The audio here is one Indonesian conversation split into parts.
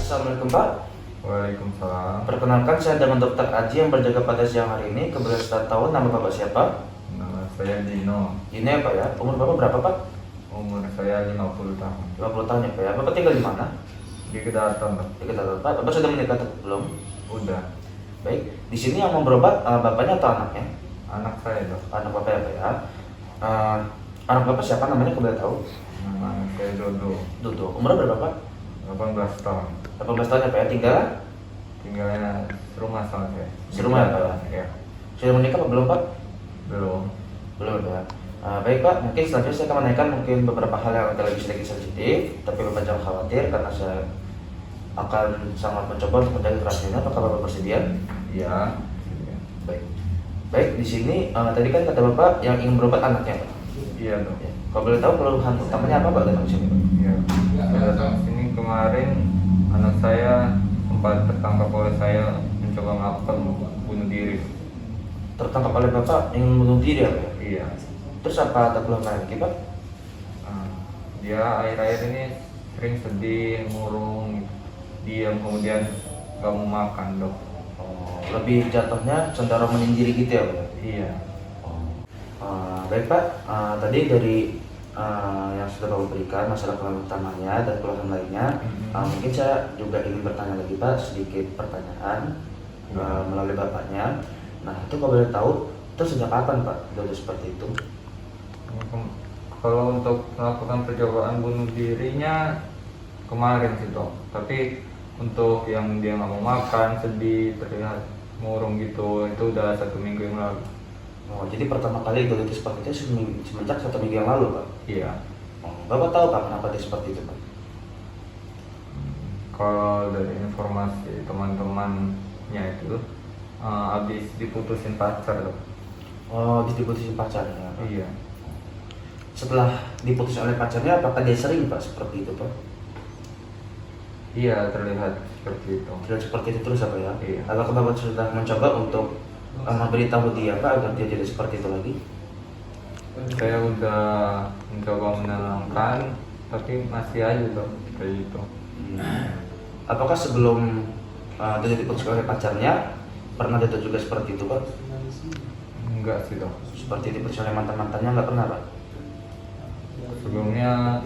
Assalamualaikum Pak. Waalaikumsalam. Perkenalkan saya dengan Dokter Aji yang berjaga pada siang hari ini. Kebetulan sudah tahu nama Bapak siapa? Nama saya Dino. Ini ya Pak ya. Umur Bapak berapa Pak? Umur saya 50 tahun. 50 tahun ya Pak ya. Bapak tinggal di mana? Di Kedaton, Pak. Di Kedaton Pak. Bapak sudah menikah atau belum? Udah. Baik. Di sini yang mau berobat bapaknya atau anaknya? Anak saya, Dok. Anak Bapak ya Pak ya. Anak Bapak siapa namanya kebetulan tahu? Nama anak saya Dodo. Dodo. Umurnya berapa Pak? 18 tahun. 18 tahun ya Pak ya. Tinggal? Tinggalnya serumah sama saya. Serumah ya Pak ya? Ya. Sudah menikah apa belum Pak? Belum. Belum ya. Baik Pak, mungkin selanjutnya saya akan menanyakan mungkin beberapa hal yang agak lebih sedikit sensitif, tapi Bapak jangan khawatir karena saya akan sangat mencoba untuk menjaga kerahasiaannya. Apakah Bapak bersedia? Iya. Baik. Baik, di sini tadi kan kata Bapak yang ingin berobat anaknya Pak. Iya, Dok. Ya. Kalau boleh tahu keluhan utamanya apa Pak datang ke sini Pak? Iya. Saya datang ke sini kemarin, anak saya sempat tertangkap oleh saya mencoba melakukan bunuh diri. Tertangkap oleh Bapak ingin bunuh diri ya Pak? Iya. Terus apa ada keluhan lain lagi Pak? Dia akhir-akhir ini sering sedih, murung, diam, kemudian gak mau makan, Dok. Oh, lebih jatuhnya cenderung menyendiri gitu ya Pak? Iya. Baik Pak, tadi dari yang sudah Bapak berikan masalah keluhan utamanya dan keluhan lainnya, mungkin saya juga ingin bertanya lagi Pak, sedikit pertanyaan melalui Bapaknya. Nah itu kalau boleh tahu, itu sejak kapan Pak Dodo seperti itu? Kalau untuk melakukan percobaan bunuh dirinya kemarin sih, Dok. Tapi untuk yang dia nggak mau makan, sedih, terlihat murung gitu, itu udah 1 minggu yang lalu. Oh, jadi pertama kali Dodo itu seperti itu semenjak 1 minggu yang lalu Pak? Iya. Oh, Bapak tahu Pak kenapa dia seperti itu Pak? Kalau dari informasi teman-temannya itu, habis diputusin pacar, Dok. Oh, habis diputusin pacarnya Pak? Iya. Setelah diputus oleh pacarnya, apakah dia sering Pak seperti itu Pak? Iya, terlihat seperti itu. Tidak seperti itu terus apa ya? Iya. Apakah Bapak sudah mencoba untuk memberitahu dia Pak agar dia tidak seperti itu lagi? Saya udah mencoba menenangkan, tapi masih aja, Dok, kayak gitu. Apakah sebelum dia diputus oleh pacarnya, pernah dia juga seperti itu Pak? Enggak sih, Dok. Seperti diputus oleh mantan-mantannya nggak pernah Pak? Sebelumnya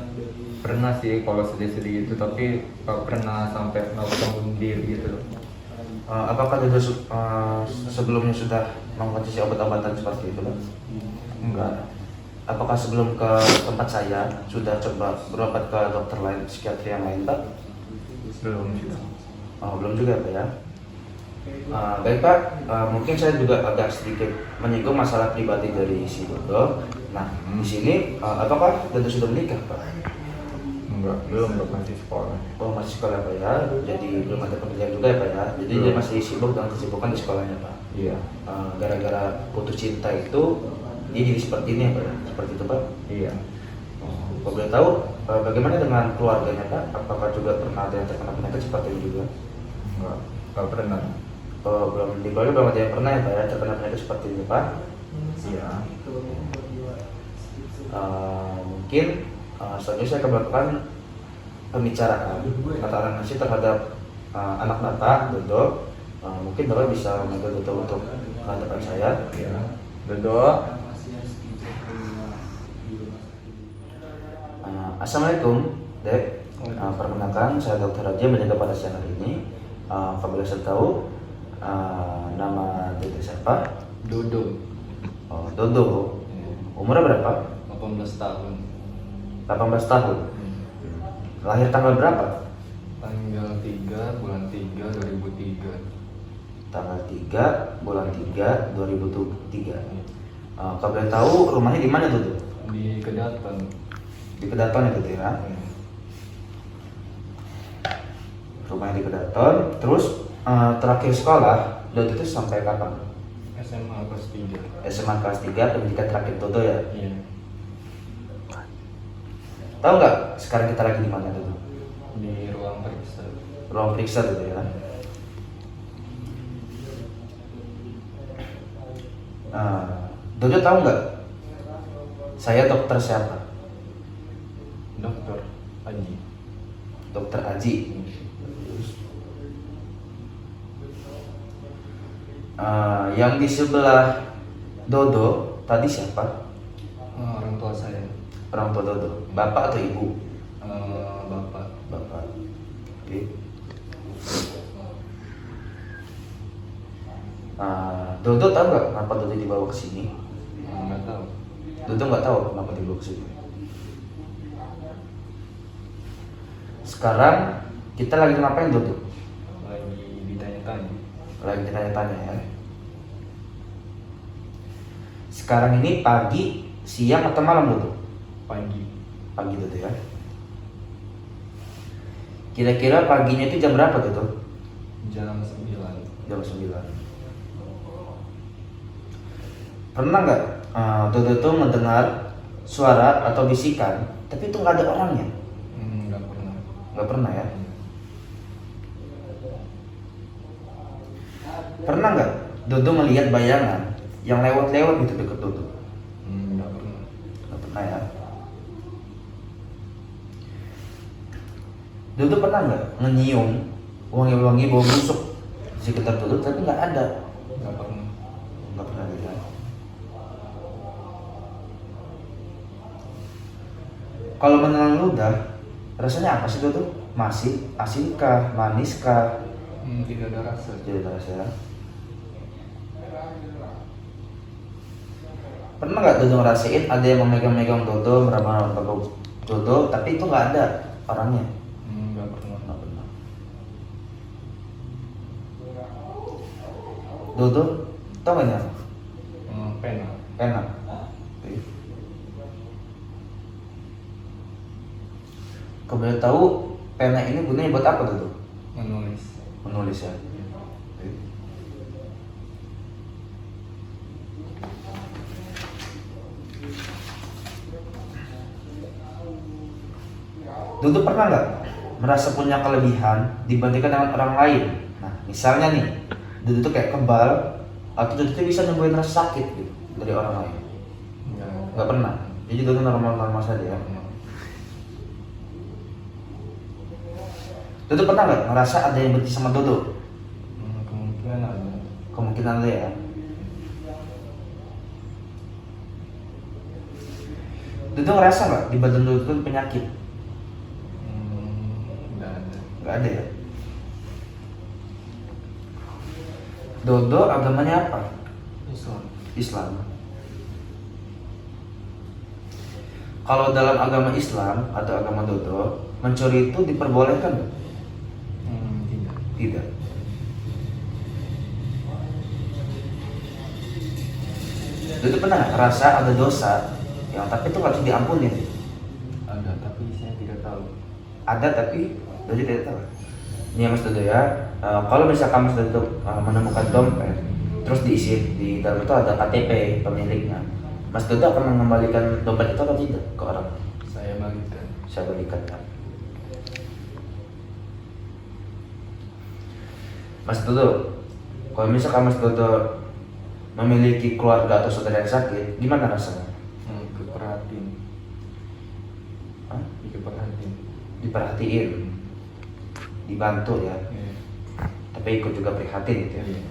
pernah sih kalau sedih-sedih gitu, tapi gak pernah sampai melakukan bunuh diri gitu, Dok. Apakah dia sebelumnya sudah mengkonsumsi obat-obatan seperti itu Pak? Enggak. Apakah sebelum ke tempat saya sudah coba berobat ke dokter lain, psikiatri yang lain Pak? Belum sih, Dok. Belum juga Pak ya? Baik Pak, mungkin saya juga agak sedikit menyinggung masalah pribadi dari si Dodo. Nah, di sini apakah Dodo sudah menikah Pak? Enggak, belum, Dok, masih sekolah. Oh masih sekolah Pak ya, jadi belum ada pekerjaan juga ya Pak ya. Jadi dia masih sibuk dengan kesibukan di sekolahnya Pak. Iya. Gara-gara putus cinta itu dia jadi seperti ini ya Pak ya? Seperti itu Pak? Iya. Kalau boleh tahu bagaimana dengan keluarganya Pak? Apakah juga pernah ada yang terkena penyakit seperti ini juga? Enggak pernah. Belum di keluarga belum ada yang pernah ya Pak ya terkena penyakit seperti ini Pak? Iya. Mungkin selanjutnya saya akan melakukan pembicaraan atau analisis terhadap anak Bapak Dodo. Mungkin Bapak bisa memanggil Dodo untuk depan saya. Iya. Dodo. Assalamualaikum Dek. Perkenalkan saya Dokter Raja menjaga pada siang hari ini. Apabila saya tahu nama Dede siapa? Dodo. Dodo. Umurnya berapa? 18 tahun. 18 tahun. Lahir tanggal berapa? Tanggal 3 bulan 3 2003. Tanggal 3 bulan 3 2003. Kalau boleh tahu rumahnya di mana Dodo? Di Kedaton. Di Kedaton ya Dodo ya? Rumahnya di Kedaton. Terus terakhir sekolah Dodo itu sampai kapan? SMA kelas 3. SMA kelas 3 pendidikan terakhir Dodo ya? Iya. Tahu nggak sekarang kita lagi di mana Dodo? Di ruang periksa. Ruang periksa Dodo ya? Dodo tahu nggak saya dokter siapa? Dokter Aji. Dokter Aji. Yang di sebelah Dodo tadi siapa? Orang tua saya. Orang tua Dodo, bapak atau ibu? Bapak. Bapak. Oke. Dodo tahu nggak kenapa Dodo dibawa ke sini? Nggak tahu. Dodo nggak tahu kenapa dibawa ke sini. Sekarang kita lagi ngapain Dodo? Lagi ditanya-tanya. Lagi ditanya-tanya ya. Sekarang ini pagi, siang atau malam Dodo? Pagi. Pagi Dodo ya. Kira-kira paginya itu jam berapa Dodo? Jam 9. Jam 9. Pernah nggak Dodo tuh mendengar suara atau bisikan, tapi itu nggak ada orangnya? Nggak pernah. Nggak pernah ya. Pernah nggak Dodo melihat bayangan yang lewat-lewat gitu deket Dodo? Nggak pernah. Nggak pernah ya. Dodo pernah nggak nyium wangi-wangi bau busuk di sekitar Dodo, tapi nggak ada? Nggak pernah. Nggak pernah lihat. Kalau menelan ludah, rasanya apa sih Dodo? Masih asinkah, maniskah? Tidak ada rasa. Jadi rasa. Pernah nggak Dodo ngerasain ada yang memegang-megang Dodo, meraba-raba Dodo, tapi itu nggak ada orangnya? Nggak pernah. Nggak pernah. Dodo, tau nggak nyamuk? Pena. Enak. Oke. Kau boleh tahu pena ini gunanya buat apa Dodo? Menulis. Menulis ya. Oke. Dodo pernah nggak merasa punya kelebihan dibandingkan dengan orang lain? Nah, misalnya nih, Dodo tuh kayak kebal, atau Dodo tuh bisa nyembuhin rasa sakit gitu dari orang lain. Nggak pernah. Jadi Dodo normal-normal saja ya. Dodo pernah nggak ngerasa ada yang benci sama Dodo? Kemungkinan ada. Kemungkinan ada ya. Dodo ngerasa nggak di badan Dodo tuh penyakit? Nggak ada. Nggak ada ya. Dodo agamanya apa? Islam. Islam. Kalau dalam agama Islam atau agama Dodo, mencuri itu diperbolehkan nggak? Tidak. Tidak. Dodo pernah nggak ngerasa ada dosa yang tapi itu nggak bisa diampunin? Ada, tapi saya tidak tahu. Ada tapi Dodo tidak tahu. Ini ya Mas Dodo ya. Kalau misalkan Mas Dodo menemukan dompet, terus diisi di dalam itu ada KTP pemiliknya, Mas Dodo akan mengembalikan dompet itu atau tidak ke orang? Saya balikan. Saya balikan ya. Mas Dodo, kalau misalkan Mas Dodo memiliki keluarga atau saudara yang sakit, gimana rasanya? Keperhatiin. Hah? Keperhatiin. Diperhatiin, dibantu ya, Iya. tapi ikut juga prihatin gitu ya. Iya.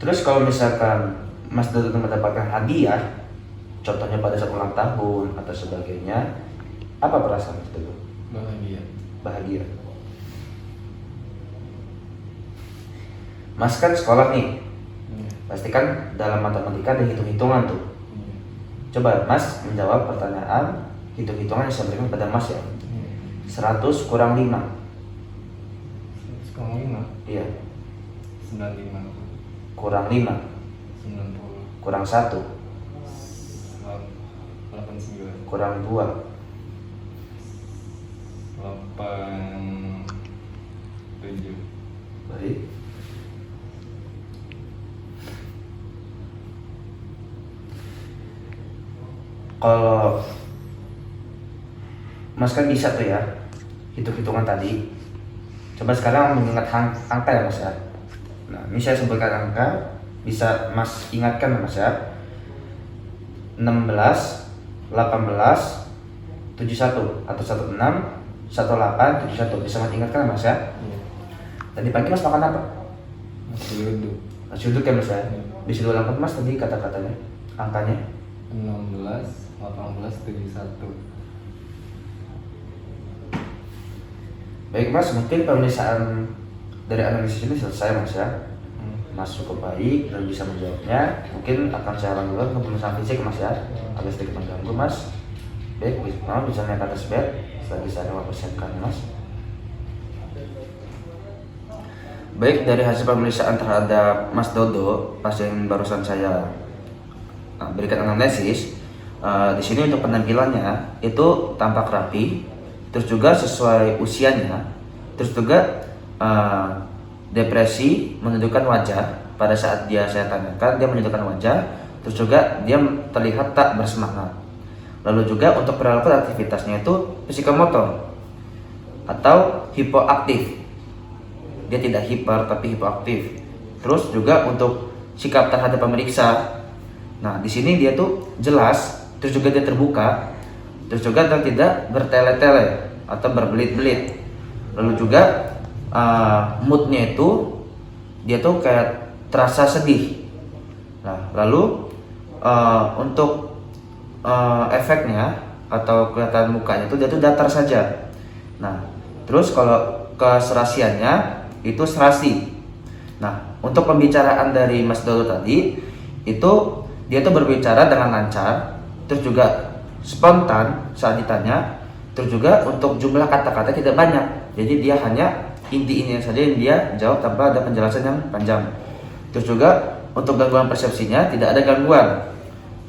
Terus kalau misalkan Mas Dodo mendapatkan hadiah, contohnya pada saat ulang tahun atau sebagainya, apa perasaan Mas Dodo? Bahagia. Bahagia. Mas kan sekolah nih, Iya. pasti kan dalam matematika ada hitung-hitungan tuh. Iya. Coba Mas menjawab pertanyaan hitung-hitungan yang saya berikan kepada Mas ya. Iya. 100 kurang 5. 5. Iya. 95. Kurang 5. 90. Kurang 1. 89. Kurang 2. 87. Baik. Kalau Mas kan bisa tuh ya hitung-hitungan tadi. Coba sekarang mengingat angka ya Mas ya. Nah, ini saya sebutkan angka, bisa Mas ingatkan Mas ya. 16, 18, 71 atau 16, 18, 71. Bisa Mas ingatkan Mas ya. Iya. Tadi pagi Mas makan apa? Nasi uduk. Nasi uduk ya Mas ya? Bisa diulang Mas tadi kata-katanya, angkanya? 16, 18, 71. Baik Mas, mungkin pemeriksaan dari analisis ini selesai Mas ya. Mas cukup baik dan bisa menjawabnya. Mungkin akan saya lanjutkan ke pemeriksaan fisik Mas ya. Agak sedikit mengganggu Mas. Baik, bisa naik ke atas bed. Selagi saya mempersiapkan Mas. Baik, dari hasil pemeriksaan terhadap Mas Dodo, pasien barusan saya berikan analisis, di sini untuk penampilannya itu tampak rapi, terus juga sesuai usianya, terus juga depresi menunjukkan wajah. Pada saat saya tanyakan, dia menunjukkan wajah, terus juga dia terlihat tak bersemangat. Lalu juga untuk perilaku aktivitasnya itu psikomotor atau hipoaktif. Dia tidak hiper tapi hipoaktif. Terus juga untuk sikap terhadap pemeriksa. Nah, di sini dia tuh jelas, terus juga dia terbuka, terus juga dia tidak bertele-tele atau berbelit-belit. Lalu juga moodnya itu dia tuh kayak terasa sedih. Nah, lalu untuk efeknya atau kelihatan mukanya itu dia tuh datar saja. Nah, terus kalau keserasiannya itu serasi. Nah, untuk pembicaraan dari Mas Dodo tadi itu dia tuh berbicara dengan lancar, terus juga spontan saat ditanya, terus juga untuk jumlah kata-kata tidak banyak. Jadi dia hanya inti-intinya saja yang dia jawab tanpa ada penjelasan yang panjang. Terus juga untuk gangguan persepsinya tidak ada gangguan.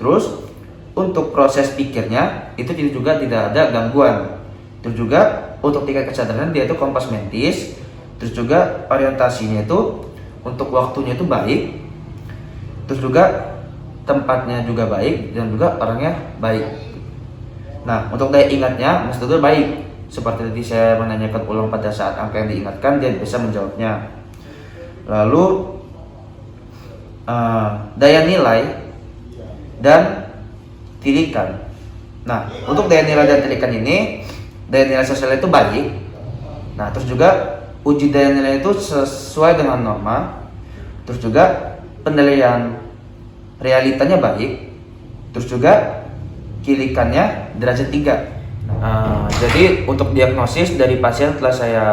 Terus untuk proses pikirnya itu juga tidak ada gangguan. Terus juga untuk tingkat kesadaran dia itu kompas mentis. Terus juga orientasinya itu untuk waktunya itu baik. Terus juga tempatnya juga baik dan juga orangnya baik. Nah, untuk daya ingatnya Mas Dodo baik. Seperti tadi saya menanyakan ulang pada saat angka yang diingatkan, dia bisa menjawabnya. Lalu daya nilai dan tilikan. Nah, untuk daya nilai dan tilikan ini, daya nilai sosial itu baik. Nah, terus juga uji daya nilai itu sesuai dengan norma. Terus juga penilaian realitanya baik. Terus juga kilikannya derajat 3. Jadi untuk diagnosis dari pasien telah saya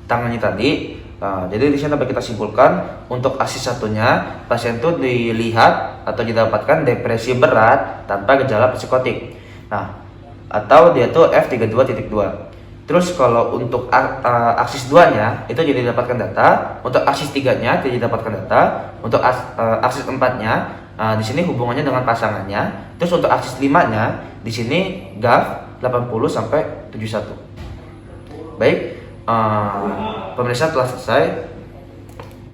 tangani tadi. Jadi di sini dapat kita simpulkan untuk aksis satunya pasien itu dilihat atau didapatkan depresi berat tanpa gejala psikotik. Nah, atau dia tuh F32.2. Terus kalau untuk aksis 2-nya itu jadi didapatkan data, untuk aksis 3-nya jadi didapatkan data, untuk aksis 4-nya di sini hubungannya dengan pasangannya. Terus untuk aksis 5-nya di sini GAF 80 sampai 71. Baik, pemeriksaan telah selesai.